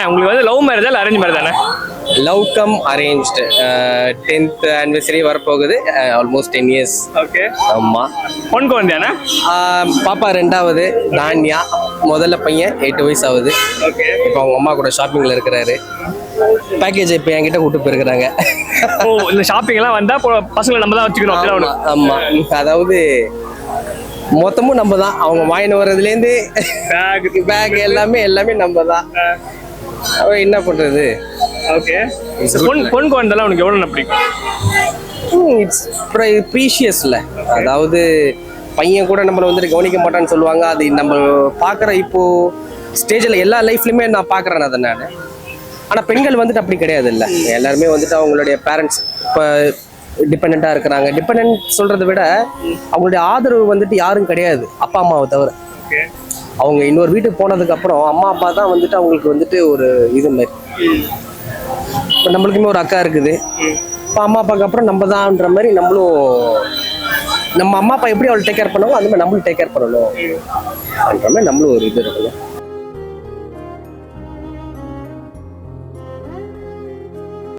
உங்களுக்கு வந்து லவ் மேரேஜா இல்லை அரேஞ்ச் மேரேஜ் தானே? Love cum arranged. 10th anniversary வரப்போகுது. Almost 10 years. ஓகே. ஆமா. பொன் குழந்தையானே? பாப்பா 2வது தான்யா. முதல்ல பையன் 8 வயசு ஆகுது. ஓகே. இப்போ அவங்க அம்மா கூட ஷாப்பிங்ல இருக்கிறாரு. பேக்கேஜ் இப்போ என்கிட்ட கூட்டு போயிருக்கிறாங்க. ஓ, இந்த ஷாப்பிங் எல்லாம் வந்தா பசங்களை நம்ம தான் வச்சுக்கணும். ஆமா, அதாவது மொத்தமும் நம்ம தான். அவங்க வாங்கிட்டு வர்றதுலேருந்து பேக் எல்லாமே நம்ம தான். என்ன பண்றது? ஓகே. பொன் குழந்தைலாம் உனக்கு எவ்வளோ பிடிக்கும்? இட்ஸ் ப்ரீஷியஸ்ல. அதாவது பையன் கூட நம்மளை வந்துட்டு கவனிக்க மாட்டான்னு சொல்லுவாங்க. அது நம்ம பார்க்குற இப்போ ஸ்டேஜில் எல்லா லைஃப்லையுமே நான் பார்க்குறேன் அதை நான். ஆனால் பெண்கள் வந்துட்டு அப்படி கிடையாது இல்லை. எல்லாருமே வந்துட்டு அவங்களுடைய பேரண்ட்ஸ் இப்போ டிபெண்ட்டாக இருக்கிறாங்க. டிபெண்ட் சொல்கிறத விட அவங்களுடைய ஆதரவு வந்துட்டு யாரும் கிடையாது, அப்பா அம்மாவை தவிர. அவங்க இன்னொரு வீட்டுக்கு போனதுக்கப்புறம் அம்மா அப்பா தான் வந்துட்டு அவங்களுக்கு வந்துட்டு ஒரு இது மாதிரி. இப்போ நம்மளுக்குமே ஒரு அக்கா இருக்குது. இப்போ அம்மா அப்பாவுக்கு அப்புறம் நம்ம தான்ன்ற மாதிரி நம்மளும் நம்ம அம்மா அப்பா எப்படி அவளை டேக் கேர் பண்ணுவோம் அந்த மாதிரி நம்மளும் டேக் கேர் பண்ணணும் அப்படின்ற மாதிரி நம்மளும் ஒரு இது இருக்கணும்.